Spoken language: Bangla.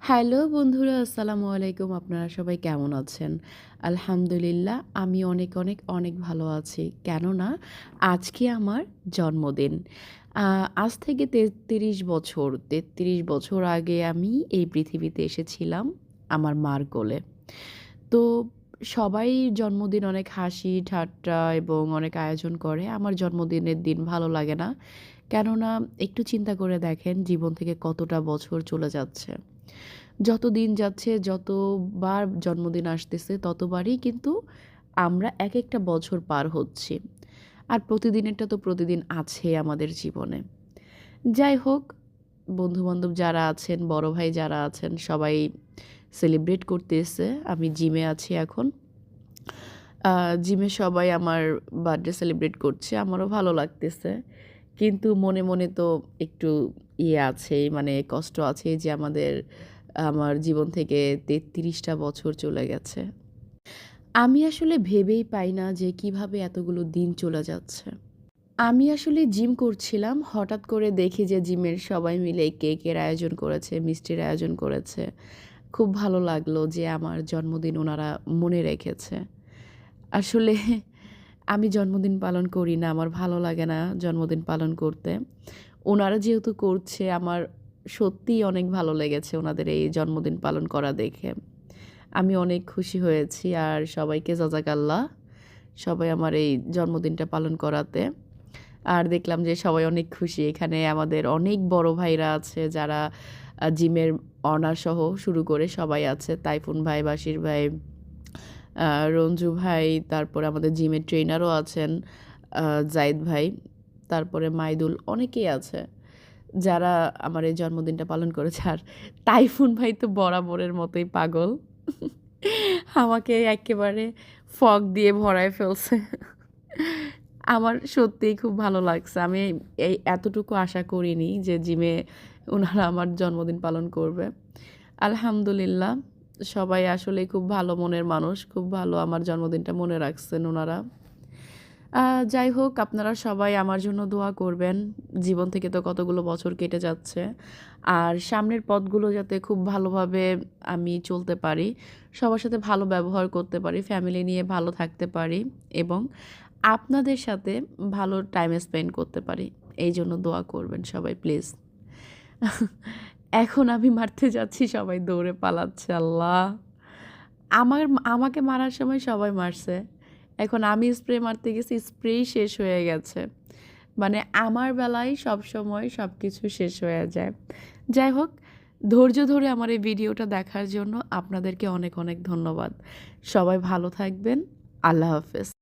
হ্যালো বন্ধুরা, আসসালামু আলাইকুম। আপনারা সবাই কেমন আছেন? আলহামদুলিল্লাহ আমি অনেক, অনেক, অনেক ভালো আছি। কেননা আজকে আমার জন্মদিন। আ আজ থেকে ৩৩ বছর আগে আমি এই পৃথিবীতে এসেছিলাম আমার মার কোলে। তো সবাই জন্মদিন অনেক হাসি, ঠাট্টা এবং অনেক আয়োজন করে। আমার জন্মদিনের দিন ভালো লাগে না। কেননা একটু চিন্তা করে দেখেন জীবন থেকে কতটা বছর চলে যাচ্ছে। যত দিন যাচ্ছে, যতবার জন্মদিন আসতেছে, ততবারই কিন্তু আমরা একেকটা বছর পার হচ্ছি। আর প্রতিদিনেরটা তো প্রতিদিন আছেই আমাদের জীবনে। যাই হোক, বন্ধু-বান্ধব যারা আছেন, বড় ভাই যারা আছেন, সবাই সেলিব্রেট করতেছে। আমি জিমে আছি এখন। আ জিমে সবাই আমার বার্থডে সেলিব্রেট করছে। আমারও ভালো লাগতেছে। কিন্তু মনে, মনে তো একটু ইয়ে আছেই, মানে কষ্ট আছেই যে আমার জীবন থেকে ৩৩টা বছর চলে গেছে। আমি আসলে ভেবেই পাই না যে কিভাবে এতগুলো দিন চলে যাচ্ছে। আমি আসলে জিম করছিলাম। হঠাৎ করে দেখি যে জিমের সবাই মিলে কেকের আয়োজন করেছে, মিষ্টির আয়োজন করেছে। খুব ভালো লাগলো যে আমার জন্মদিন উনারা মনে রেখেছে। আসলে আমি জন্মদিন পালন করি না। আমার ভালো লাগে না জন্মদিন পালন করতে। ওনারা যেহেতু করছে আমার সত্যিই অনেক ভালো লেগেছে ওনাদের এই জন্মদিন পালন করা দেখে। আমি অনেক খুশি হয়েছি আর সবাইকে জাজাকাল্লাহ। সবাই আমার এই জন্মদিনটা পালন করাতে। আর দেখলাম যে সবাই অনেক খুশি। এখানে আমাদের অনেক বড় ভাইরা আছে যারা জিমের অনার সহ শুরু করে সবাই আছে। তাইফুন ভাই, বাশির ভাই, আ রঞ্জু ভাই, তারপরে আমাদের জিমের ট্রেইনারও আছেন আ জাহিদ ভাই, তারপরে মাইদুল অনেকেই আছে যারা আমার এই জন্মদিনটা পালন করেছে। আর তাইফুন ভাই তো বরাবরের মতোই পাগল। আমাকে একেবারে ফগ দিয়ে ভরায় ফেলছে। আমার সত্যিই খুব ভালো লাগছে। আমি এই এতটুকু আশা করিনি যে জিমে উনারা আমার জন্মদিন পালন করবে। আলহামদুলিল্লাহ সবাই আসলেই খুব ভালো মনের মানুষ। খুব ভালো আমার জন্মদিনটা মনে রাখছেন উনারা। যাই হোক আপনারা সবাই আমার জন্য দোয়া করবেন। জীবন থেকে তো কতগুলো বছর কেটে যাচ্ছে। আর সামনের পথগুলো যাতে খুব ভালোভাবে আমি চলতে পারি, সবার সাথে ভালো ব্যবহার করতে পারি, ফ্যামিলি নিয়ে ভালো থাকতে পারি এবং আপনাদের সাথে ভালো টাইম স্পেন্ড করতে পারি। এইজন্য দোয়া করবেন সবাই প্লিজ। এখন আমি মারতে যাচ্ছি, সবাই দৌড়ে পালাচ্ছে। আল্লাহ! আমার আমাকে মারার সময় সবাই মারছে। এখন আমি স্প্রে মারতে গেছি, স্প্রেই শেষ হয়ে গেছে। মানে আমার বেলায় সবসময় সবকিছু শেষ হয়ে যায়। যাই হোক, ধৈর্য ধরে আমার এই ভিডিওটা দেখার জন্য আপনাদেরকে অনেক, অনেক ধন্যবাদ। সবাই ভালো থাকবেন। আল্লাহ হাফেজ।